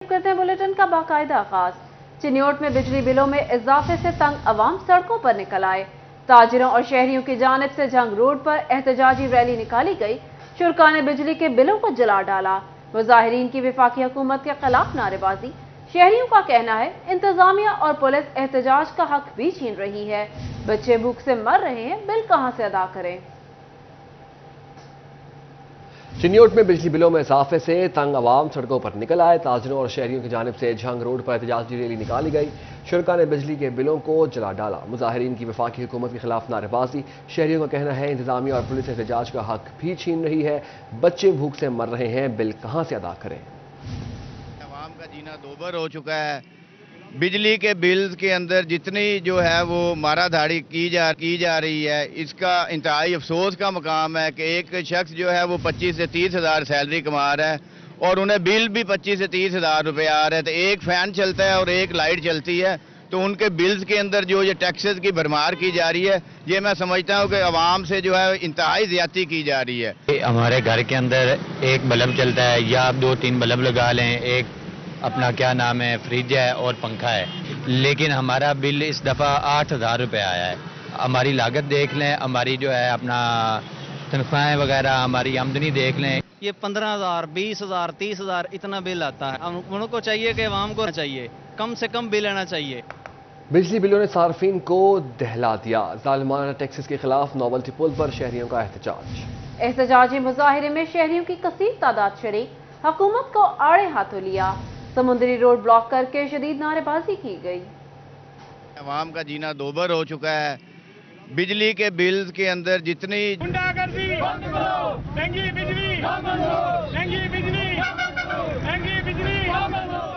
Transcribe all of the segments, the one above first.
करते हैं बुलेटिन का बाकायदा आगाज। चिन्योट में बिजली बिलों में इजाफे से तंग अवाम सड़कों पर निकल आए। ताजिरों और शहरियों की जानिब से जंग रोड पर एहतजाजी रैली निकाली गई। शुरका ने बिजली के बिलों को जला डाला। मुजाहिरीन की वफाकी हुकूमत के खिलाफ नारेबाजी। शहरियों का कहना है इंतजामिया और पुलिस एहतजाज का हक भी छीन रही है। बच्चे भूख से मर रहे हैं, बिल कहां से अदा करें। चिन्योट में बिजली बिलों में इजाफे से तंग अवाम सड़कों पर निकल आए। ताजिरों और शहरियों की जानिब से झंग रोड पर एहतजाजी रैली निकाली गई। शुरका ने बिजली के बिलों को जला डाला। मुजाहिरीन की वफाकी हुकूमत के खिलाफ नारेबाजी। शहरियों का कहना है इंतजामिया और पुलिस एहतजाज का हक भी छीन रही है। बच्चे भूख से मर रहे हैं, बिल कहां से अदा करें। अवाम का जीना दोबर हो चुका है। बिजली के बिल्स के अंदर जितनी जो है वो माराधाड़ी की जा रही है, इसका इंतहाई अफसोस का मकाम है कि एक शख्स जो है वो 25 से 30 हज़ार सैलरी कमा रहा है और उन्हें बिल भी 25 से 30 हज़ार रुपये आ रहे हैं। तो एक फ़ैन चलता है और एक लाइट चलती है, तो उनके बिल्स के अंदर जो ये टैक्सेस की भरमार की जा रही है, ये मैं समझता हूँ कि अवाम से जो है इंतहाई ज़्यादती की जा रही है। हमारे घर के अंदर एक बल्ब चलता है या आप 2-3 बल्ब लगा लें, एक अपना क्या नाम है फ्रिज है और पंखा है, लेकिन हमारा बिल इस दफ़ा 8,000 रुपये आया है। हमारी लागत देख लें, हमारी जो है अपना तनख्वाहें वगैरह, हमारी आमदनी देख लें, ये 15,000, 20,000, 30,000 इतना बिल आता है। उनको चाहिए कि अवाम को चाहिए कम से कम बिल आना चाहिए। बिजली बिलों ने सार्फिन को दहला दिया। जालिमाना टैक्सेस के खिलाफ नोवेल्टी पुल पर शहरियों का एहतजाज। एहतजाजी मुजाहिरे में शहरियों की कसीर तादाद शरीक। हुकूमत को आड़े हाथों लिया। समुद्री रोड ब्लॉक करके शदीद नारेबाजी की गई। अवाम का जीना दोबर हो चुका है। बिजली के बिल्स के अंदर जितनी गुंडागर्दी बंद करो, महंगी बिजली बंद करो, महंगी बिजली बंद करो, महंगी बिजली बंद करो।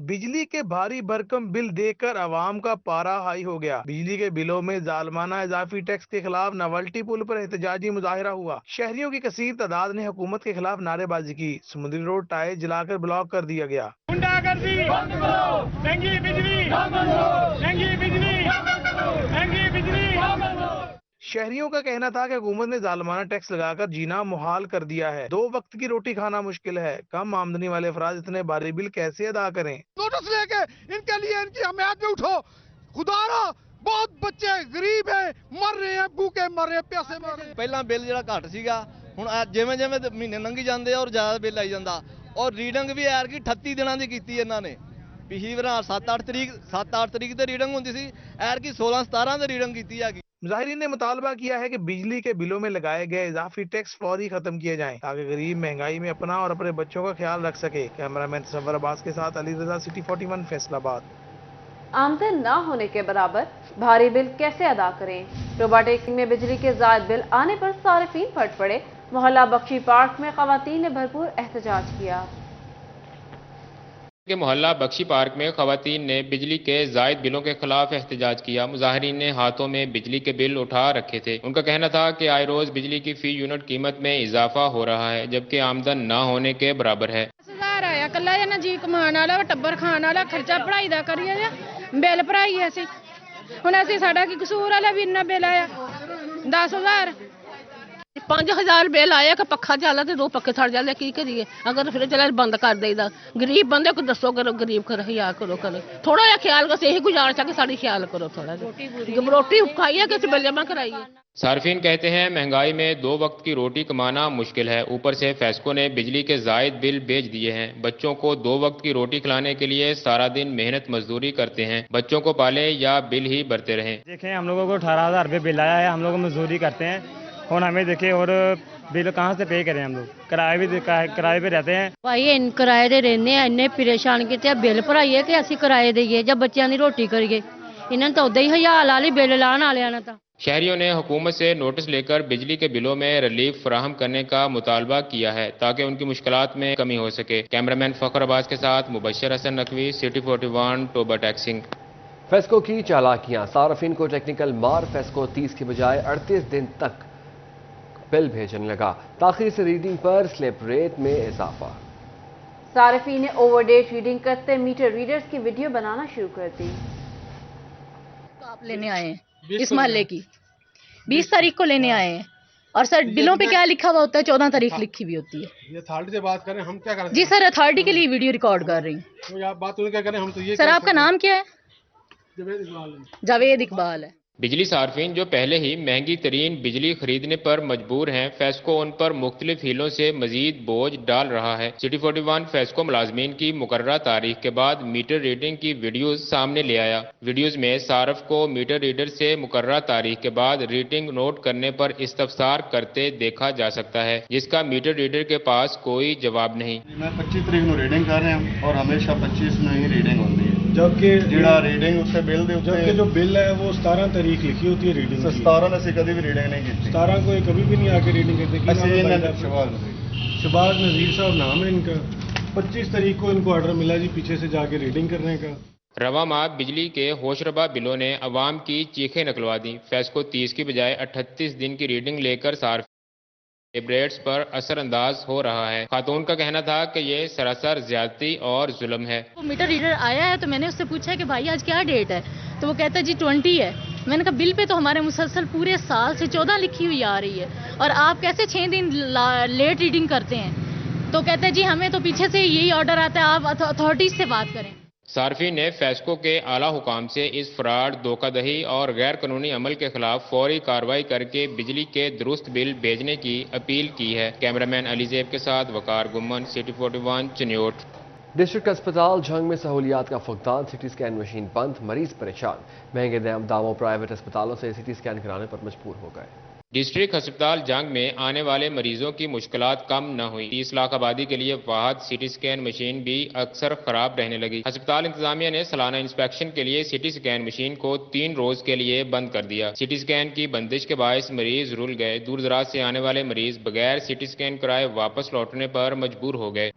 बिजली के भारी भरकम बिल देखकर आवाम का पारा हाई हो गया। बिजली के बिलों में जालमाना इजाफी टैक्स के खिलाफ नोवेल्टी पुल पर एहतजाजी मुजाहिरा हुआ। शहरियों की कसीर तादाद ने हुकूमत के खिलाफ नारेबाजी की। समुद्री रोड टायर जलाकर ब्लॉक कर दिया गया। गुंडागर्दी बंद करो, महंगी बिजली बंद करो, महंगी बिजली बंद करो, महंगी बिजली बंद करो। शहरियों का कहना था कि हुकूमत ने जालमाना टैक्स लगाकर जीना मुहाल कर दिया है। 2 वक्त की रोटी खाना मुश्किल है। कम आमदनी वाले अफराद इतने भारी बिल कैसे अदा करें। नोटिस लेके इनके लिए इनकी हमायत में उठो। खुदारा बहुत बच्चे गरीब है, मर रहे हैं, भूखे मर रहे हैं, प्यासे मर रहे हैं। ਪਹਿਲਾਂ ਬਿੱਲ ਜਿਹੜਾ ਘੱਟ ਸੀਗਾ, ਹੁਣ ਜਿਵੇਂ ਜਿਵੇਂ ਮਹੀਨੇ ਲੰਘੀ ਜਾਂਦੇ ਆ ਔਰ ਜ਼ਿਆਦਾ ਬਿੱਲ ਆਈ ਜਾਂਦਾ। ਔਰ ਰੀਡਿੰਗ ਵੀ ਐਰ ਕੀ 38 ਦਿਨਾਂ ਦੀ ਕੀਤੀ ਇਹਨਾਂ ਨੇ। ਪਿਛਲੀ ਵਾਰ 7-8 ਤਰੀਕ ਤੇ ਰੀਡਿੰਗ ਹੁੰਦੀ ਸੀ, ਐਰ ਕੀ 16-17 ਤੇ ਰੀਡਿੰग ਕੀਤੀ ਹੈਗੀ। मुजाहिरीन ने मुतालबा किया है कि बिजली के बिलों में लगाए गए इजाफी टैक्स फौरी खत्म किए जाएं ताकि गरीब महंगाई में अपना और अपने बच्चों का ख्याल रख सके। कैमरामैन तसव्वुर अब्बास के साथ अली रजा, सिटी 41, फैसलाबाद। आमदन न होने के बराबर भारी बिल कैसे अदा करें। रोबोटिक्स में बिजली के जायद बिल आने पर सारिफीन फट पड़े। मोहल्ला बख्शी पार्क में खवातीन ने भरपूर एहतजाज किया। के मोहल्ला बख्शी पार्क में खवातीन ने बिजली के जायद बिलों के खिलाफ एहतजाज किया। मुजाहिरीन ने हाथों में बिजली के बिल उठा रखे थे। उनका कहना था कि आए रोज बिजली की फी यूनिट कीमत में इजाफा हो रहा है, जबकि आमदन न होने के बराबर है। 10,000 आया कला जना जी कमान वाला टब्बर खान वाला खर्चा पढ़ाई का करिए बिल भराई असी हुण असी साडा की कसूर वाला भी इन्ना बिल आया 10,000 5,000 बिल आया कि पक्खा चला तो 2 पक्खे सड़ जाते की करिए। अगर फिर चला बंद कर देगा। गरीब बंदे को दसो करो, गरीब कर हिया करो करे थोड़ा जहा ख्याल कर यही गुजारिश है कि साड़ी ख्याल करो। थोड़ा रोटी खाइए कि बिल जमा कराइए। सार्फिन कहते हैं महंगाई में 2 वक्त की रोटी कमाना मुश्किल है। ऊपर से फेस्को ने बिजली के जायद बिल भेज दिए हैं। बच्चों को 2 वक्त की रोटी खिलाने के लिए सारा दिन मेहनत मजदूरी करते हैं। बच्चों को पाले या बिल ही भरते रहें। देखें हम लोगों को 18,000 रुपये बिल आया है। हम लोग मजदूरी करते हैं और हमें देखे और बिल कहाँ से पे करें। हम लोग किराए पे रहते हैं। भाई इन किराए दे रहने इन्ने परेशान किते बिल भराइए कि असी किराए देइए जब बच्चों की रोटी करिए। इन्होंने तो उदा ही हज़ार वाली बिल लाने वाले ने। तो शहरियों ने हुकूमत से नोटिस लेकर बिजली के बिलों में रिलीफ फराहम करने का मुतालबा किया है ताकि उनकी मुश्किलात में कमी हो सके। कैमरामैन फखर अब्बास के साथ मुबशर हसन नकवी, सिटी 41, टोबा टैक्सिंग। फेस्को की चालाकियां। सार्फिन को टेक्निकल मार। फेस्को 30 की बजाय 38 दिन तक बिल भेजने लगा। ताखिर से रीडिंग पर स्लिप रेट में इजाफा। सारिफीन ने ओवरडेट रीडिंग करते मीटर रीडर्स की वीडियो बनाना शुरू कर दी। आप लेने आए हैं इस महल्ले की 20 तारीख को लेने आए हैं। اور سر بلوں پہ کیا لکھا ہوا ہوتا ہے؟ 14 تاریخ لکھی ہوئی ہوتی ہے. یہ اتھارٹی سے بات کریں, ہم کیا کریں؟ جی سر, اتھارٹی کے لیے ویڈیو ریکارڈ کر رہی ہوں. تو آپ بات کیا کریں, ہم تو یہ سر آپ کا نام کیا ہے؟ جاوید اقبال ہے. بجلی صارفین جو پہلے ہی مہنگی ترین بجلی خریدنے پر مجبور ہیں, فیسکو ان پر مختلف ہیلوں سے مزید بوجھ ڈال رہا ہے. سٹی 41 فیسکو ملازمین کی مقررہ تاریخ کے بعد میٹر ریڈنگ کی ویڈیوز سامنے لے آیا. ویڈیوز میں صارف کو میٹر ریڈر سے مقررہ تاریخ کے بعد ریڈنگ نوٹ کرنے پر استفسار کرتے دیکھا جا سکتا ہے, جس کا میٹر ریڈر کے پاس کوئی جواب نہیں. میں 25 تاریخ نو ریڈنگ کر رہا ہوں اور ہمیشہ 25 نو ہی ریڈنگ ہوتی ہے, جبکہ جڑا ریڈنگ اس سے بل دے جبکہ جو بل ہے وہ 17 تاریخ لکھی ہوتی ہے ریڈنگ. 17 نے کبھی بھی ریڈنگ نہیں کی. 17 کو کبھی بھی نہیں آ کے ریڈنگ کرتے. شباز نذیر صاحب نام ہے ان کا. 25 تاریخ کو ان کو آرڈر ملا جی پیچھے سے جا کے ریڈنگ کرنے کا. رواں ماہ بجلی کے ہوشربا بلوں نے عوام کی چیخیں نکلوا دیں. فیسکو 30 کی بجائے 38 دن کی ریڈنگ لے کر صارف ریٹس پر اثر انداز ہو رہا ہے. خاتون کا کہنا تھا کہ یہ سراسر زیادتی اور ظلم ہے. میٹر ریڈر آیا ہے تو میں نے اس سے پوچھا کہ بھائی آج کیا ڈیٹ ہے, تو وہ کہتا ہے جی 20 ہے. میں نے کہا بل پہ تو ہمارے مسلسل پورے سال سے 14 لکھی ہوئی آ رہی ہے اور آپ کیسے 6 دن لیٹ ریڈنگ کرتے ہیں؟ تو کہتے ہیں جی ہمیں تو پیچھے سے یہی آرڈر آتا ہے, آپ اتھارٹیز سے بات کریں. صارفین نے فیسکو کے اعلیٰ حکام سے اس فراڈ, دھوکہ دہی اور غیر قانونی عمل کے خلاف فوری کارروائی کر کے بجلی کے درست بل بھیجنے کی اپیل کی ہے. کیمرامین علی زیب کے ساتھ وقار گمن, سٹی 41 چنیوٹ. ڈسٹرکٹ اسپتال جھنگ میں سہولیات کا فقدان, سٹی سکین مشین بند, مریض پریشان. مہنگے داموں پرائیویٹ اسپتالوں سے سٹی سکین کرانے پر مجبور ہو گئے. ڈسٹرکٹ ہسپتال جنگ میں آنے والے مریضوں کی مشکلات کم نہ ہوئی. 30 لاکھ آبادی کے لیے واحد سٹی سکین مشین بھی اکثر خراب رہنے لگی. ہسپتال انتظامیہ نے سالانہ انسپیکشن کے لیے سٹی سکین مشین کو 3 روز کے لیے بند کر دیا. سٹی سکین کی بندش کے باعث مریض رل گئے. دور دراز سے آنے والے مریض بغیر سٹی سکین کرائے واپس لوٹنے پر مجبور ہو گئے.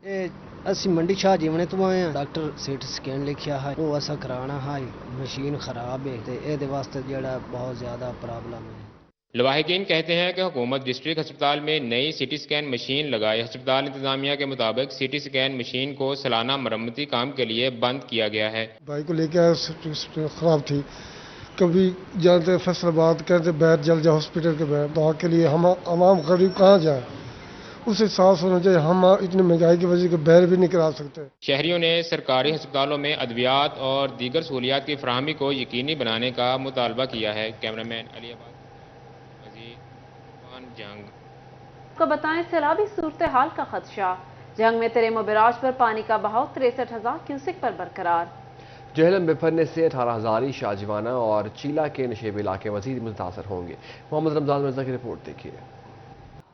اسی منڈی شاہ جیونے تو آئے ہیں, ڈاکٹر سیٹ سکین لکھیا ہے وہ ایسا کرانا ہے, مشین خراب ہے تے اے دے واسطے جڑا بہت زیادہ پرابلم ہے. لواحقین کہتے ہیں کہ حکومت ڈسٹرکٹ ہسپتال میں نئی سٹی سکین مشین لگائے. ہسپتال انتظامیہ کے مطابق سٹی سکین مشین کو سالانہ مرمتی کام کے لیے بند کیا گیا ہے. بھائی کو لے کے آئے, خراب تھی, کبھی جاتے فیصل آباد کہتے بیٹھ جل جا ہاسپٹل کے بیٹھ, دعا کے لیے ہم عوام غریب کہاں جائیں, اسے احساس ہونا چاہیے. ہم اتنی مہنگائی کی وجہ سے بیر بھی نہیں کرا سکتے. شہریوں نے سرکاری ہسپتالوں میں ادویات اور دیگر سہولیات کی فراہمی کو یقینی بنانے کا مطالبہ کیا ہے. کیمرامین علی آباد جنگ. کو بتائیں سیلابی صورتحال کا خدشہ. جنگ میں تریمو براج پر پانی کا بہاؤ 63,000 کیوسک پر برقرار. جہلم بپھرنے سے 18,000 شاہجوانہ اور چیلا کے نشیب علاقے مزید متاثر ہوں گے. محمد رمضان مرزا کی رپورٹ دیکھیے.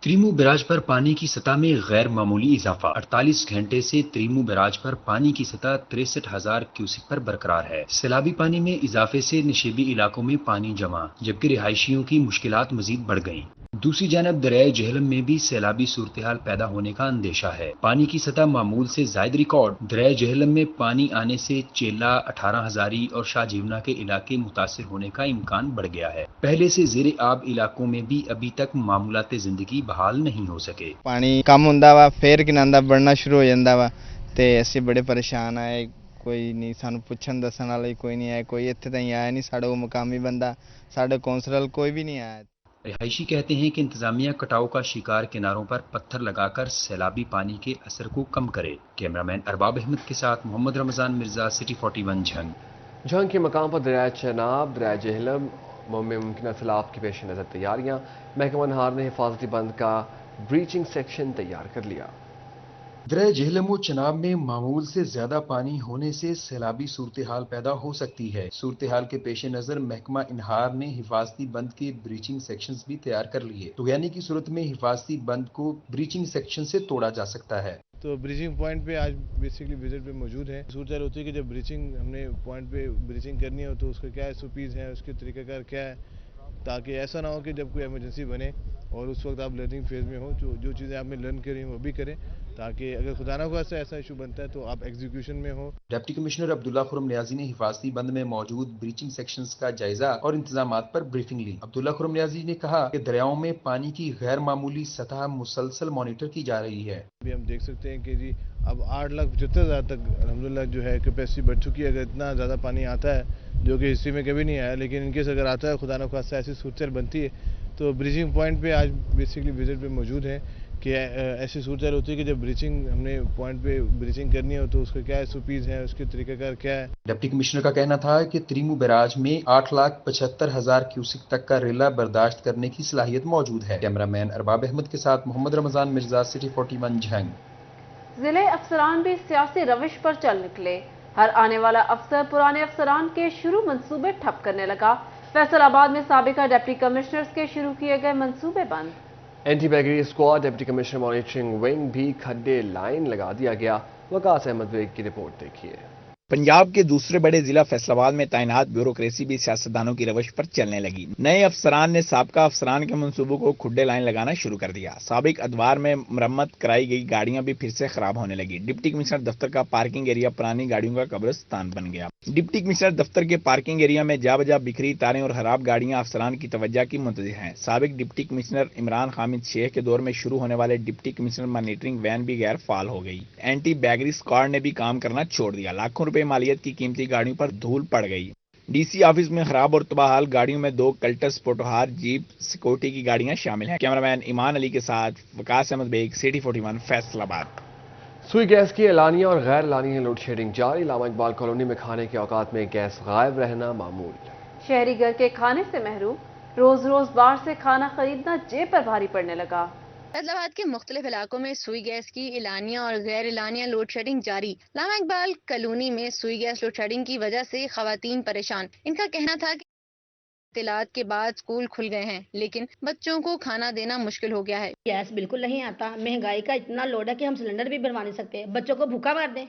تریمو براج پر پانی کی سطح میں غیر معمولی اضافہ. 48 گھنٹے سے تریمو براج پر پانی کی سطح 63,000 کیوسک پر برقرار ہے. سیلابی پانی میں اضافے سے نشیبی علاقوں میں پانی جمع, جبکہ رہائشیوں کی مشکلات مزید بڑھ گئیں. دوسری جانب دریائے جہلم میں بھی سیلابی صورتحال پیدا ہونے کا اندیشہ ہے. پانی کی سطح معمول سے زائد ریکارڈ. دریائے جہلم میں پانی آنے سے چیلا, 18 ہزاری اور شاہ جیونا کے علاقے متاثر ہونے کا امکان بڑھ گیا ہے. پہلے سے زیر آب علاقوں میں بھی ابھی تک معمولات زندگی بحال نہیں ہو سکے. پانی کم ہوندا وا پھر کناندا بڑھنا شروع ہو جاندا وا تے اسی بڑے پریشان آئے. کوئی نہیں سانو پوچھن دسن والا کوئی نہیں آیا, کوئی اتنے تھی آیا نہیں. ساڈا مقامی بندہ, ساڈا کونسلر کوئی بھی نہیں آیا. رہائشی کہتے ہیں کہ انتظامیہ کٹاؤ کا شکار کناروں پر پتھر لگا کر سیلابی پانی کے اثر کو کم کرے. کیمرامین ارباب احمد کے ساتھ محمد رمضان مرزا, سٹی 41 جھنگ. جھنگ کے مقام پر دریائے چناب, دریائے جہلم میں ممکنہ سیلاب کے پیش نظر تیاریاں. محکمہ نہار نے حفاظتی بند کا بریچنگ سیکشن تیار کر لیا. دریائے جہلم و چناب میں معمول سے زیادہ پانی ہونے سے سیلابی صورتحال پیدا ہو سکتی ہے. صورتحال کے پیش نظر محکمہ انہار نے حفاظتی بند کے بریچنگ سیکشنز بھی تیار کر لیے. طغیانی کی صورت میں حفاظتی بند کو بریچنگ سیکشن سے توڑا جا سکتا ہے. تو بریچنگ پوائنٹ پہ آج بیسکلی وزٹ پہ موجود ہیں. صورتحال ہوتی ہے کہ جب بریچنگ ہم نے پوائنٹ پہ بریچنگ کرنی ہو تو اس کا کیا SOPs ہیں, اس کے طریقہ کار کیا ہے, تاکہ ایسا نہ ہو کہ جب کوئی ایمرجنسی بنے اور اس وقت آپ لرننگ فیز میں ہو, جو چیزیں آپ نے لرن کری ہیں وہ بھی کریں, تاکہ اگر خدا نخواستہ ایسا ایشو بنتا ہے تو آپ ایگزیکیوشن میں ہو. ڈپٹی کمشنر عبداللہ خرم نیازی نے حفاظتی بند میں موجود بریچنگ سیکشنز کا جائزہ اور انتظامات پر بریفنگ لی. عبداللہ خرم نیازی نے کہا کہ دریاؤں میں پانی کی غیر معمولی سطح مسلسل مانیٹر کی جا رہی ہے. ابھی ہم دیکھ سکتے ہیں کہ جی اب 8,75,000 تک الحمدللہ جو ہے کیپیسٹی بڑھ چکی ہے. اگر اتنا زیادہ پانی آتا ہے جو کہ ہسٹری میں کبھی نہیں آیا, لیکن ان کیس اگر آتا ہے خدا نخواستہ ایسی صورتحال بنتی ہے तो ब्रीचिंग पॉइंट पे आज बेसिकली विजिट पे मौजूद हैं कि ऐसी सूरत होती है कि जब ब्रीचिंग हमने पॉइंट पे ब्रीचिंग करनी हो तो उसका क्या एसओपीज हैं, उसके तरीक़ाकार क्या है। डिप्टी कमिश्नर का कहना था कि त्रिमू बैराज में 8,75,000 क्यूसिक तक का रेला बर्दाश्त करने की सलाहियत मौजूद है। कैमरामैन अरबाब अहमद के साथ मोहम्मद रमजान मिर्जा, सिटी 41 झंग। जिले अफसरान भी सियासी रविश पर चल निकले। हर आने वाला अफसर पुराने अफसरान के शुरू मंसूबे ठप करने लगा। फैसलाबाद में साबिका डिप्टी कमिश्नर्स के शुरू किए गए मंसूबे बंद। एंटी बैगरी squad deputy commissioner monitoring wing भी खड्डे लाइन लगा दिया गया। वकास अहमद बेग की रिपोर्ट देखिए। पंजाब के दूसरे बड़े जिला फैसलाबाद में तैनात ब्यूरोक्रेसी भी सियासतदानों की रवश पर चलने लगी। नए अफसरान ने साबका अफसरान के मंसूबों को खुड्डे लाइन लगाना शुरू कर दिया। साबिक अदवार में मरम्मत कराई गई गाड़ियां भी फिर से खराब होने लगी। डिप्टी कमिश्नर दफ्तर का पार्किंग एरिया पुरानी गाड़ियों का कब्रिस्तान बन गया। डिप्टी कमिश्नर दफ्तर के पार्किंग एरिया में जा बजा बिखरी तारें और खराब गाड़ियां अफसरान की तवज्जो की मुंतज़िर हैं। साबिक डिप्टी कमिश्नर इमरान हामिद शेख के दौर में शुरू होने वाले डिप्टी कमिश्नर मॉनिटरिंग वैन भी गैर फाल हो गई। एंटी बैगरी स्क्वाड ने भी काम करना छोड़ दिया। लाखों रुपए मालियत की कीमती गाड़ियों पर धूल पड़ गई। डीसी ऑफिस में खराब और तबाहाल गाड़ियों में 2 कल्टस, पोटोहार, जीप, सिक्योरिटी की गाड़ियां शामिल हैं। कैमरामैन ईमान अली के साथ वकास अहमद बेग, सिटी 41 फैसलाबाद। सुई गैस की एलानिया और गैर एलानिया लोड शेडिंग जारी। लामा इकबाल कॉलोनी में खाने के औकात में गैस गायब रहना मामूल। शहरी घर के खाने से महरूम, रोज रोज बाहर से खाना खरीदना जेब पर भारी पड़ने लगा। फैसलाबाद के मुख्तलिफ इलाकों में सुई गैस की एलानिया और गैर एलानिया लोड शेडिंग जारी। लामा इकबाल कॉलोनी में सुई गैस लोड शेडिंग की वजह से खवातीन परेशान। इनका कहना था कि इत्तिलात के बाद स्कूल खुल गए हैं, लेकिन बच्चों को खाना देना मुश्किल हो गया है। गैस बिल्कुल नहीं आता। महंगाई का इतना लोड है कि हम सिलेंडर भी बनवा नहीं सकते। बच्चों को भूखा मार दें,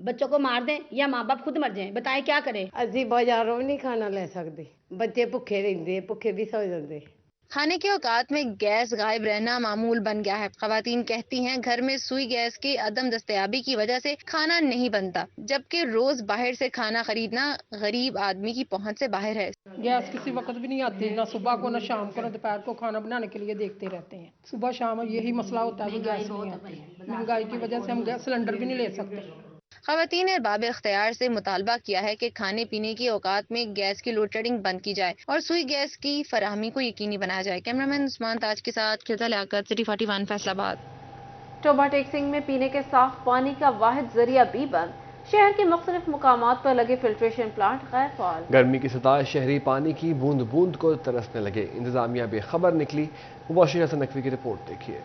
बच्चों को मार दें या माँ बाप खुद मर जाएं, बताएं क्या करें। अजी बाजारों नहीं खाना ले सकते, बच्चे भुखे रहते, भुखे भी सो जाते। खाने के औकात में गैस गायब रहना मामूल बन गया है। खवातीन कहती हैं घर में सुई गैस की अदम दस्तयाबी की वजह से खाना नहीं बनता, जबकि रोज बाहर से खाना खरीदना गरीब आदमी की पहुंच से बाहर है। गैस किसी वक्त भी नहीं आती, ना सुबह को, ना शाम को, ना दोपहर को। खाना बनाने के लिए देखते रहते हैं, सुबह शाम यही मसला होता है कि गैस नहीं आती। महंगाई की वजह से हम गैस सिलेंडर भी नहीं ले सकते। खवातीन ने अरबाब इख्तियार से मुतालबा किया है कि खाने पीने की औकात में गैस की लोड शेडिंग बंद की जाए और सुई गैस की फराहमी को यकीनी बनाया जाए। कैमरामैन उस्मान ताज के साथ खिलता लियाकत, सिटी 41 फैसलाबाद। टोबा टेक्सिंग में पीने के साफ पानी का वाहिद जरिया भी बंद। शहर के मुख्तलिफ मुकामात पर लगे फिल्ट्रेशन प्लांट गैर फाल। गर्मी की सताश शहरी पानी की बूंद बूंद को तरसने लगे। इंतजामिया बेखबर निकली। मुबशिर हसन नकवी की रिपोर्ट देखिए।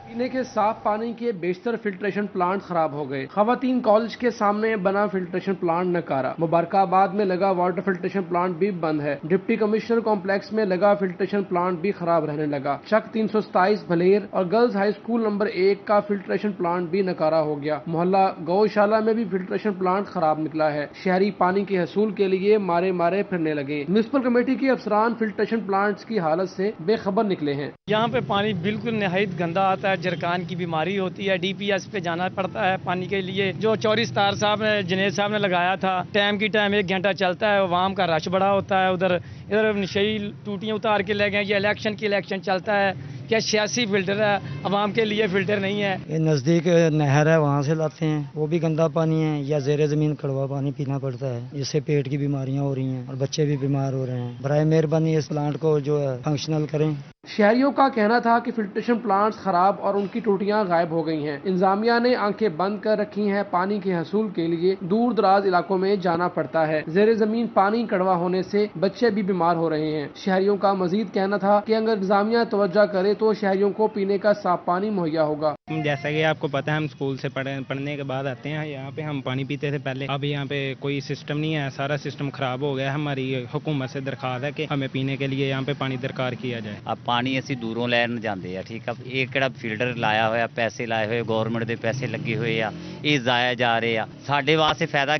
पीने के साफ पानी के बेशतर फिल्ट्रेशन प्लांट खराब हो गए। खवातीन कॉलेज के सामने बना फिल्ट्रेशन प्लांट नकारा। मुबारकाबाद में लगा वाटर फिल्ट्रेशन प्लांट भी बंद है। डिप्टी कमिश्नर कॉम्प्लेक्स में लगा फिल्ट्रेशन प्लांट भी खराब रहने लगा। चक 327 भलेर और गर्ल्स हाई स्कूल नंबर 1 का फिल्ट्रेशन प्लांट भी नकारा हो गया। मोहल्ला गौशाला में भी फिल्ट्रेशन प्लांट खराब निकला है। शहरी पानी के हसूल के लिए मारे मारे फिरने लगे। म्युनिसिपल कमेटी के अफसरान फिल्ट्रेशन प्लांट की हालत से बेखबर निकले हैं। यहाँ पे पानी बिल्कुल निहायत गंदा आता है। जरकान की बीमारी होती है, डीपीएस पे जाना पड़ता है पानी के लिए। जो चौरी स्टार साहब ने, जुनेद साहब ने लगाया था, टाइम की टाइम 1 घंटा चलता है। आवाम का रश बड़ा होता है। उधर इधर नशई टूटियाँ उतार के ले गए। ये इलेक्शन चलता है, क्या सियासी फिल्टर है, आवाम के लिए फिल्टर नहीं है। ये नज़दीक नहर है, वहाँ से लाते हैं, वो भी गंदा पानी है या ज़ेरे ज़मीन कड़वा पानी पीना पड़ता है, जिससे पेट की बीमारियाँ हो रही हैं और बच्चे भी बीमार हो रहे हैं। बराए मेहरबानी इस प्लांट को जो है फंक्शनल करें। शहरियों का कहना था कि फिल्ट्रेशन प्लांट्स खराब और उनकी टूटियां गायब हो गई हैं। इंतजामिया ने आंखें बंद कर रखी हैं। पानी के हसूल के लिए दूर दराज इलाकों में जाना पड़ता है। जेर जमीन पानी कड़वा होने से बच्चे भी बीमार हो रहे हैं। शहरियों का मजीद कहना था कि अगर इंतजामिया तवज्जो करे तो शहरियों को पीने का साफ पानी मुहैया होगा। जैसा कि आपको पता है, हम स्कूल से पढ़ने के बाद आते हैं यहाँ पे, हम पानी पीते थे पहले। अब यहाँ पे कोई सिस्टम नहीं है, सारा सिस्टम खराब हो गया। हमारी हुकूमत से दरखास्त है कि हमें पीने के लिए यहाँ पे पानी दरकार किया जाए। अब पानी ਅਸੀਂ ਦੂਰੋਂ ਲੈਣ ਜਾਂਦੇ ਆ, ਠੀਕ ਆ। ਇਹ ਕਿਹੜਾ ਫਿਲਟਰ ਲਾਇਆ ਹੋਇਆ, ਪੈਸੇ ਲਾਏ ਹੋਏ, ਗਵਰਨਮੈਂਟ ਦੇ ਪੈਸੇ ਲੱਗੇ ਹੋਏ ਆ, ਇਹ ਜ਼ਾਇਆ ਜਾ ਰਹੇ ਆ। ਸਾਡੇ ਵਾਸਤੇ ਫਾਇਦਾ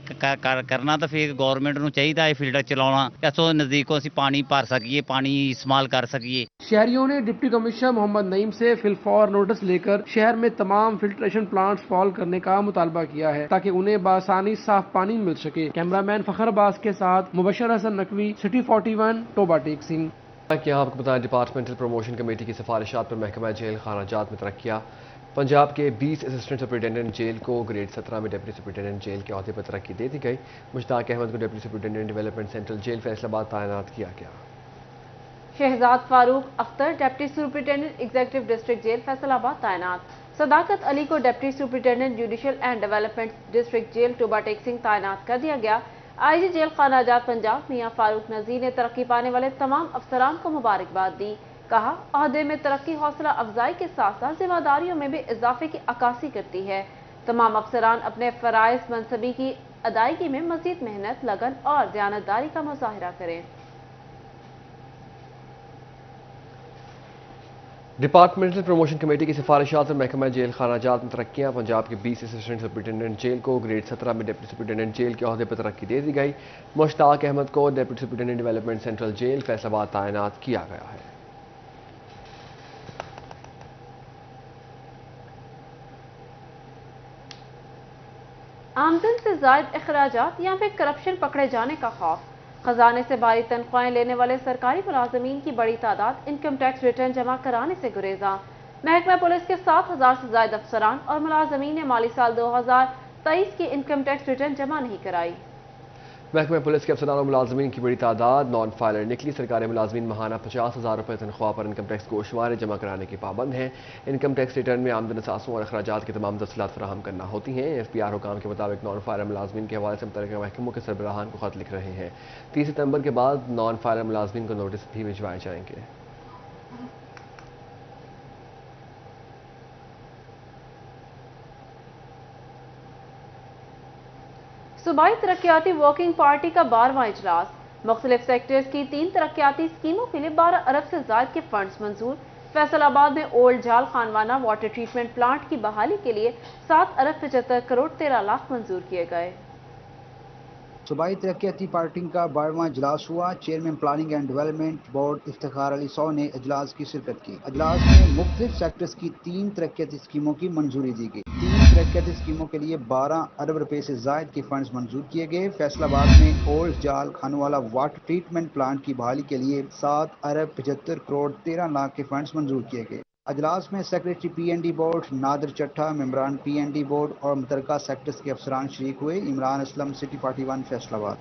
ਕਰਨਾ ਤਾਂ ਫਿਰ ਗਵਰਨਮੈਂਟ ਨੂੰ ਚਾਹੀਦਾ ਹੈ ਫਿਲਟਰ ਚਲਾਉਣਾ, ਇੱਥੋਂ ਨਜ਼ਦੀਕੋਂ ਅਸੀਂ ਪਾਣੀ ਭਰ ਸਕੀਏ, पानी इस्तेमाल कर सकिए। शहरियों ने डिप्टी कमिश्नर मोहम्मद नईम से फिलफौर नोटिस लेकर शहर में तमाम फिल्ट्रेशन प्लांट्स फॉल करने का मुतालबा किया है ताकि उन्हें बासानी साफ पानी मिल सके। कैमरामैन फखर अब्बास के साथ मुबशिर हसन नकवी, सिटी 41, टोबा टेक्सिंग। यहाँ आपको बताएं, डिपार्टमेंटल प्रमोशन कमेटी की सिफारिशात पर महकमा जेल खानाजात में तरक्कियाँ। पंजाब के 20 असिस्टेंट सुपरिटेंडेंट जेल को ग्रेड 17 में डिप्टी सुपरिटेंडेंट जेल के अहदे पर तरक्की दे दी गई। मुश्ताक अहमद को deputy superintendent development central jail Faisalabad तैनात किया गया। Shahzad Farooq Akhtar deputy superintendent executive district jail Faisalabad तैनात। सदाकत अली को deputy superintendent judicial and development district jail Toba Tek Singh तैनात कर दिया गया। आईजी जेल खाना आजाद पंजाब मियां फारूक नजीर ने तरक्की पाने वाले तमाम अफसरान को मुबारकबाद दी। कहा, ओहदे में तरक्की हौसला अफजाई के साथ साथ जिम्मेदारियों में भी इजाफे की अक्कासी करती है। तमाम अफसरान अपने फराइज मनसबी की अदायगी में मजीद मेहनत, लगन और दयानतदारी का मुजाहिरा करें। डिपार्टमेंटल प्रमोशन कमेटी की सिफारिशात और महकमा जेल खाना आजाद में तरक्कियां। पंजाब के 20 असिस्टेंट सुपरिटेंडेंट जेल को ग्रेड 17 में डिप्टी सुपरिटेंडेंट जेल के ओहदे पर तरक्की दे दी गई। मुश्ताक अहमद को deputy superintendent development central jail Faisalabad तैनात किया गया है। आमदन से जायद अखराजात या फिर करप्शन पकड़े जाने का खौफ। खजाने से भारी तनख्वाहें लेने वाले सरकारी मुलाजमीन की बड़ी तादाद इनकम टैक्स रिटर्न जमा कराने से गुरेजा। महकमा पुलिस के 7,000 से ज्यादा अफसरान और मुलाजमीन ने माली साल 2023 की इनकम टैक्स रिटर्न जमा नहीं कराई। महकमा पुलिस के अफसरान और मुलाजमीन की बड़ी तादाद नॉन फाइलर निकली। सरकारी मुलाजमीन माहाना 50,000 रुपये तनख्वाह पर इनकम टैक्स गोशवारे जमा कराने के पाबंद हैं। इनकम टैक्स रिटर्न में आमदन असासों और अखराजात की तमाम तफसीलात फराहम करना होती हैं। FPR हुकाम के मुताबिक नॉन फाइलर मुलाजमीन के हवाले से मुतल्लिका महकमों के सरबराहान को खत लिख रहे हैं। 30 सितंबर के बाद नॉन फाइलर मुलाजमीन को नोटिस भी भिजवाए जाएंगे। सूबाई तरक्याती वर्किंग पार्टी का 12वां इजलास। मुख्तलिफ सेक्टर्स की 3 तरक्याती स्कीमों के लिए 12 अरब से ज्यादा के फंड्स मंजूर। फैसलाबाद में ओल्ड जाल खानवाना वाटर ट्रीटमेंट प्लांट की बहाली के लिए 7 अरब 75 करोड़ 13 लाख मंजूर किए गए। सूबाई तरक्याती पार्टी का 12वां इजलास हुआ। Chairman planning and development board Iftikhar Ali सौ ने इजलास की शिरकत की। इजलास में मुख्तलिफ सेक्टर्स की 3 तरक्याती स्कीमों की मंजूरी दी गई। 3 तरक्याती स्कीमों के लिए 12 अरब रुपए से जायद के फंड्स मंजूर किए गए। फैसलाबाद में ओल्ड जाल खानवाला वाटर ट्रीटमेंट प्लांट की बहाली के लिए 7 अरब 75 करोड़ 13 लाख के फंड्स मंजूर किए गए। अजलास में secretary PND board Nadir Chattha, मेम्बरान PND बोर्ड और मुतल्लिका सेक्टर्स के अफसरान शरीक हुए। इमरान असलम, सिटी 41 फैसलाबाद।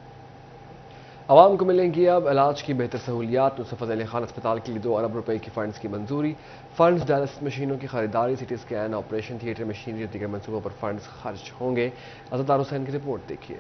आवाम को मिलेंगी अब इलाज की बेहतर सहूलियात। नुसरत अली खान अस्पताल के लिए 2 अरब रुपए की फंड्स की मंजूरी। फंड्स डायलिसिस मशीनों की खरीदारी, CT scan, operation theatre machinery और दीगर मनसूबों पर फंड्स खर्च होंगे। अज़दार हुसैन की रिपोर्ट देखिए।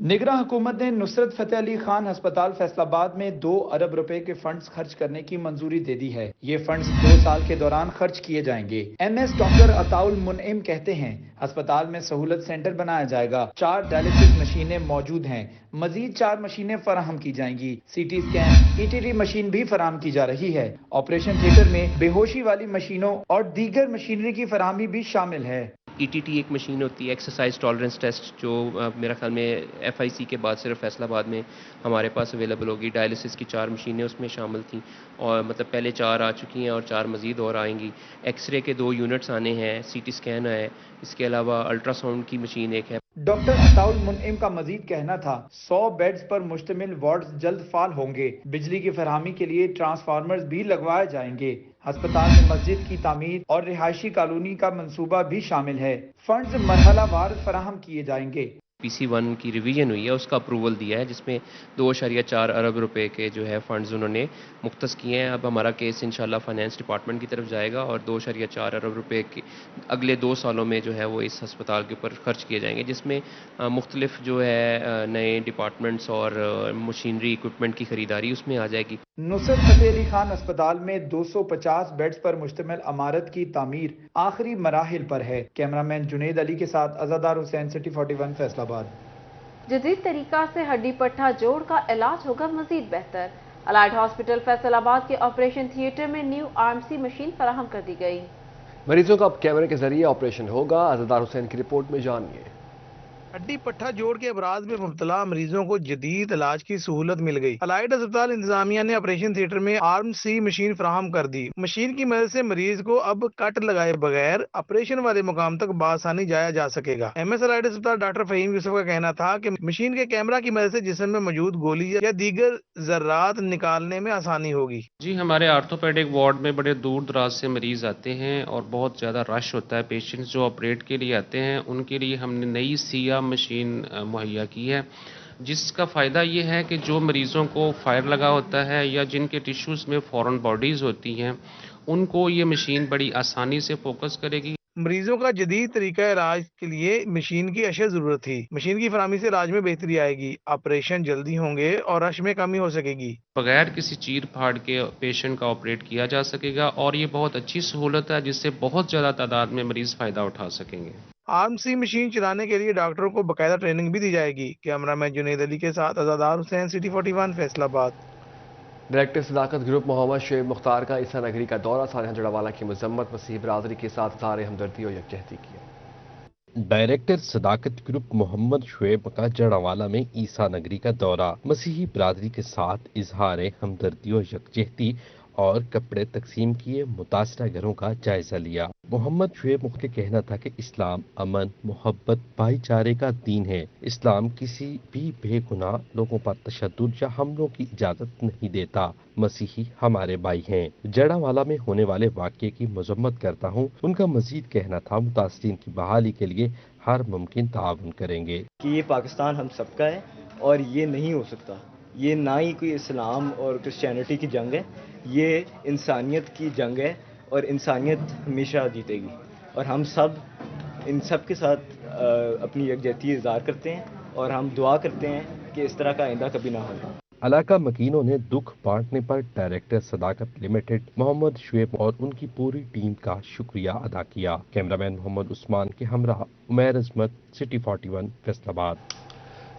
निगरां हुकूमत ने नुसरत फतेह अली खान अस्पताल फैसलाबाद में 2 अरब रुपए के फंड्स खर्च करने की मंजूरी दे दी है। ये फंड्स 2 साल के दौरान खर्च किए जाएंगे। MS डॉक्टर अताउल मुनइम कहते हैं, अस्पताल में सहूलत सेंटर बनाया जाएगा। 4 डायलिसिस मशीनें मौजूद हैं। मजीद 4 मशीनें फराहम की जाएंगी। CT स्कैन, ETT मशीन भी फराहम की जा रही है। ऑपरेशन थिएटर में बेहोशी वाली मशीनों और दीगर मशीनरी की फराहमी भी शामिल है। ETT एक मशीन होती है, एक्सरसाइज टॉलरेंस टेस्ट, जो मेरा ख्याल में FIC के बाद सिर्फ फैसलाबाद में हमारे पास अवेलेबल होगी। डायलिसिस की 4 मशीनें उसमें शामिल थी और मतलब पहले 4 आ चुकी हैं और 4 मज़ीद और आएंगी। एक्सरे के 2 यूनिट्स आने हैं, CT स्कैन है, इसके अलावा अल्ट्रासाउंड की मशीन एक है। डॉक्टर अताउल मुनइम का मजीद कहना था, 100 बेड्स पर मुश्तमिल वार्ड्स जल्द फाल होंगे। बिजली की फरहमी के लिए ट्रांसफार्मर्स भी लगवाए जाएंगे। अस्पताल में मस्जिद की तामीर और रिहायशी कॉलोनी का मंसूबा भी शामिल है। फंड्स मरहलावार फराहम किए जाएंगे। PC1 की रिवीजन हुई है, उसका अप्रूवल दिया है, जिसमें 2.4 अरब रुपए के जो है फंड्स उन्होंने मुख्तस किए हैं। अब हमारा केस इंशाल्लाह फाइनेंस डिपार्टमेंट की तरफ जाएगा और 2.4 अरब रुपए के अगले 2 सालों में जो है वो इस अस्पताल के ऊपर खर्च किए जाएंगे, जिसमें मुख्तलिफ जो है नए डिपार्टमेंट्स और मशीनरी इक्विपमेंट की खरीदारी उसमें आ जाएगी। नुसरत फतेह अली खान अस्पताल में 250 बेड्स पर मुश्तमिल इमारत की तामीर आखिरी मराहिल पर है। कैमरामैन जुनेद अली के साथ अज़दार हुसैन, सिटी 41 फैसलाबाद। जदीद तरीका से हड्डी पट्टा जोड़ का इलाज होगा मजीद बेहतर। अलाइड हॉस्पिटल फैसलाबाद के ऑपरेशन थिएटर में न्यू RMC मशीन फराहम कर दी गई। मरीजों का अब कैमरे के जरिए ऑपरेशन होगा। अज़दार हुसैन की रिपोर्ट में जानिए। हड्डी पट्टा जोड़ के अमराज में मुब्तला मरीजों को जदीद इलाज की सहूलत मिल गई। अलाइड अस्पताल इंतजामिया ने ऑपरेशन थिएटर में RMC मशीन फराहम कर दी। मशीन की मदद से मरीज को अब कट लगाए बगैर ऑपरेशन वाले मुकाम तक बआसानी जाया जा सकेगा। MS अलाइड अस्पताल डॉक्टर फहीम यूसुफ का कहना था कि मशीन के कैमरा की मदद से जिस्म में मौजूद गोली या दीगर जर्रात निकालने में आसानी होगी। जी, हमारे आर्थोपेडिक वार्ड में बड़े दूर दराज से मरीज आते हैं और बहुत ज्यादा रश होता है। पेशेंट्स जो ऑपरेट के लिए आते हैं उनके लिए हमने नई सिया बढ़िया मशीन मुहैया की है, जिसका फ़ायदा ये है कि जो मरीज़ों को फायर लगा होता है या जिनके टिश्यूज़ में फॉरेन बॉडीज़ होती हैं, उनको ये मशीन बड़ी आसानी से फोकस करेगी। मरीजों का जदीद तरीका इलाज के लिए मशीन की अशद जरूरत थी। मशीन की फराहमी से इलाज में बेहतरी आएगी, ऑपरेशन जल्दी होंगे और रश में कमी हो सकेगी। बगैर किसी चीर फाड़ के पेशेंट का ऑपरेट किया जा सकेगा और ये बहुत अच्छी सहूलत है जिससे बहुत ज़्यादा तादाद में मरीज़ फ़ायदा उठा सकेंगे। आर्मसी मशीन चलाने के लिए डॉक्टरों को बाकायदा ट्रेनिंग भी दी जाएगी। कैमरामैन जुनैद अली के साथ आज़ादार हुसैन, सिटी 41 फैसलाबाद। डायरेक्टर सदाकत ग्रुप मोहम्मद शुएब मुख्तार का ईसा नगरी का दौरा, सानिया जड़ावाला की मजम्मत, मसीह बरादरी के साथ इज़हार हमदर्दी और यकजहती किया। डायरेक्टर सदाकत ग्रुप मोहम्मद शुएब का जड़ावाला में ईसा नगरी का दौरा, मसीही बरादरी के साथ इजहार हमदर्दी और यकजहती और कपड़े तकसीम किए, मुतासरा घरों का जायजा लिया। मोहम्मद शुएब का कहना था कि इस्लाम अमन, मोहब्बत, भाईचारे का दीन है। इस्लाम किसी भी बेगुनाह लोगों पर तशद्दुद या हमलों की इजाजत नहीं देता। मसीही हमारे भाई हैं। जड़ावाला में होने वाले वाक़ये की मजम्मत करता हूँ। उनका मजीद कहना था मुतासरीन की बहाली के लिए हर मुमकिन ताउन करेंगे। कि ये पाकिस्तान हम सबका है और ये नहीं हो सकता। ये ना ही कोई इस्लाम और क्रिश्चियनिटी की जंग है, ये इंसानियत की जंग है और इंसानियत हमेशा जीतेगी। और हम सब इन सब के साथ अपनी यकजहती इज़हार करते हैं और हम दुआ करते हैं कि इस तरह का आइंदा कभी ना हो। इलाका मकीनों ने दुख बांटने पर डायरेक्टर सदाकत लिमिटेड मोहम्मद शुएब और उनकी पूरी टीम का शुक्रिया अदा किया। कैमरामैन मोहम्मद उस्मान के हमरा उमैर अजमत, सिटी 41 फैसलाबाद।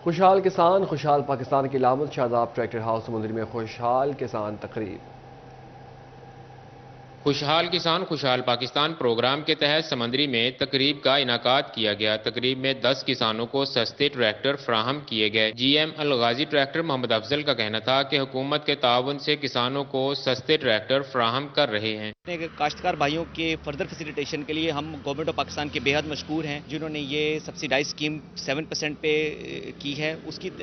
खुशहाल किसान खुशहाल पाकिस्तान की लामत, शादाब ट्रैक्टर हाउस समुंदरी में खुशहाल किसान तकरीब। खुशहाल किसान खुशहाल पाकिस्तान प्रोग्राम के तहत समंदरी में तकरीब का इनाकाद किया गया। तकरीब में 10 किसानों को सस्ते ट्रैक्टर फ्राहम किए गए। जीएम अलगाजी ट्रैक्टर मोहम्मद अफजल का कहना था कि हुकूमत के ताउन से किसानों को सस्ते ट्रैक्टर फ्राहम कर रहे हैं। काश्तकार भाइयों के फर्दर फैसिलिटेशन के लिए हम गवर्नमेंट ऑफ पाकिस्तान के बेहद मशकूर हैं, जिन्होंने ये सब्सिडाइज स्कीम 7% पे की है।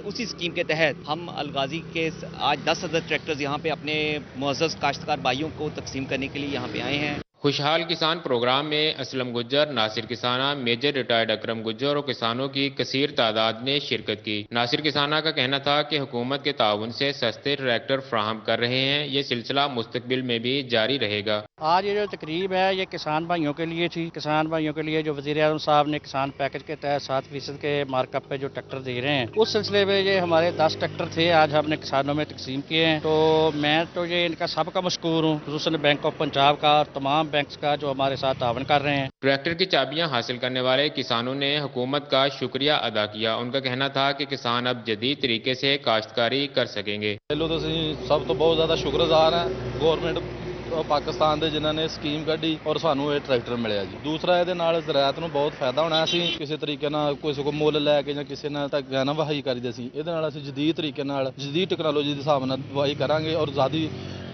उसी स्कीम के तहत हम अलगाजी के आज 10,000 ट्रैक्टर्स यहाँ पे अपने मुअज़्ज़ज़ काश्तकार भाइयों को तकसीम करने के लिए यहाँ पे आए हैं। खुशहाल किसान प्रोग्राम में असलम गुज्जर, नासिर किसाना, मेजर रिटायर्ड अकरम गुज्जर और किसानों की कसीर तादाद ने शिरकत की। नासिर किसाना का कहना था कि हुकूमत के ताउन से सस्ते ट्रैक्टर फ्राहम कर रहे हैं। ये सिलसिला मुस्तकबिल में भी जारी रहेगा। आज ये जो तकरीब है ये किसान भाइयों के लिए थी। किसान भाइयों के लिए जो वज़ीर-ए-आज़म साहब ने किसान पैकेज के तहत 7% के मार्कअप पे जो ट्रैक्टर दे रहे हैं, उस सिलसिले में ये हमारे 10 ट्रैक्टर थे, आज हमने किसानों में तकसीम किए हैं। तो मैं तो ये इनका सबका मशकूर हूँ, खुसूसन बैंक ऑफ पंजाब का और तमाम बैंक्स का जो हमारे साथ तावन कर रहे हैं। ट्रैक्टर की चाबियां हासिल करने वाले किसानों ने हुकूमत का शुक्रिया अदा किया। उनका कहना था कि किसान अब जदीद तरीके से काश्तकारी कर सकेंगे। सब तो बहुत ज्यादा शुक्रगुजार हैं गवर्नमेंट पाकिस्तान ਦੇ ਜਿਨ੍ਹਾਂ ਨੇ ਸਕੀਮ ਕੱਢੀ ਔਰ ਸਾਨੂੰ ਇਹ ਟਰੈਕਟਰ ਮਿਲਿਆ ਜੀ। ਦੂਸਰਾ ਇਹਦੇ ਨਾਲ ਜ਼ਰਾਅਤ ਨੂੰ ਬਹੁਤ ਫਾਇਦਾ ਹੋਣਾ। ਅਸੀਂ ਕਿਸੇ ਤਰੀਕੇ ਨਾਲ ਕਿਸੇ ਕੋ ਮੁੱਲ ਲੈ ਕੇ ਜਾਂ ਕਿਸੇ ਨਾਲ ਤਾਂ ਗਹਿਣਾ ਵਹਾਈ ਕਰੀਦੇ ਸੀ, ਇਹਦੇ ਨਾਲ ਅਸੀਂ ਜਦੀਦ ਤਰੀਕੇ ਨਾਲ ਜਦੀਦ ਟੈਕਨੋਲੋਜੀ ਦੇ ਹਿਸਾਬ ਨਾਲ ਵਹਾਈ ਕਰਾਂਗੇ ਔਰ ਜ਼ਿਆਦਾ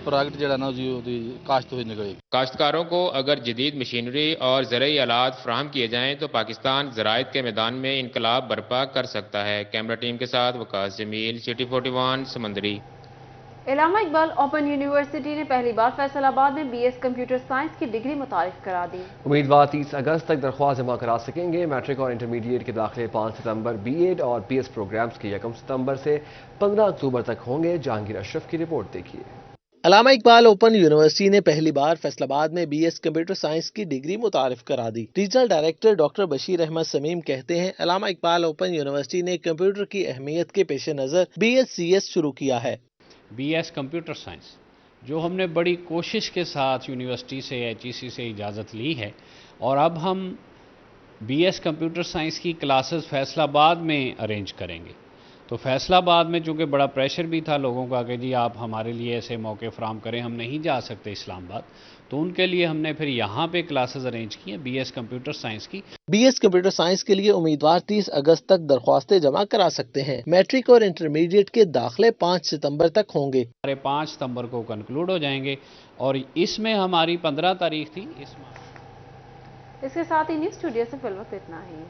प्रोडक्ट जड़ा ना जी ਉਹਦੀ काश्त हुई निकलेगी। काश्तकारों को अगर जदीद मशीनरी और ज़राई आलात फ्राहम किए जाएं तो पाकिस्तान ज़राअत के मैदान में इनकलाब बर्पा कर सकता है। कैमरा टीम के साथ वकास जमील, सिटी 41 समंदरी। इलामा इकबाल ओपन यूनिवर्सिटी ने पहली बार फैसलाबाद में BS कंप्यूटर साइंस की डिग्री मुतारिफ करा दी। उम्मीदवार 30 अगस्त तक दरख्वास्त जमा करा सकेंगे। मैट्रिक और इंटरमीडिएट के दाखिले 5 सितंबर, BEd और BS प्रोग्राम्स के 1 सितंबर से 15 अक्टूबर तक होंगे। जहांगीर अशरफ की रिपोर्ट देखिए। अलामा इकबाल ओपन यूनिवर्सिटी ने पहली बार फैसलाबाद में BS कंप्यूटर साइंस की डिग्री मुतारिफ करा दी। Regional director doctor Bashir Ahmed Samim कहते हैं, अलामा इकबाल ओपन यूनिवर्सिटी ने कंप्यूटर की अहमियत के पेश नज़र BScs शुरू किया है। BS कंप्यूटर साइंस जो हमने बड़ी कोशिश के साथ यूनिवर्सिटी से HEC से इजाज़त ली है और अब हम BS कंप्यूटर साइंस की क्लासेस फैसलाबाद में अरेंज करेंगे। तो फैसलाबाद में चूँकि बड़ा प्रेशर भी था लोगों का कि जी आप हमारे लिए ऐसे मौके फराम करें, हम नहीं जा सकते इस्लामाबाद, तो उनके लिए हमने फिर यहाँ पे क्लासेस अरेंज की हैं BS कंप्यूटर साइंस की। BS कंप्यूटर साइंस के लिए उम्मीदवार 30 अगस्त तक दरख्वास्तें जमा करा सकते हैं। मैट्रिक और इंटरमीडिएट के दाखिले 5 सितंबर तक होंगे। हमारे 5 सितंबर को कंक्लूड हो जाएंगे और इसमें हमारी 15 तारीख थी। इसके साथ ही न्यूज़ स्टूडियो से फिलहाल इतना ही।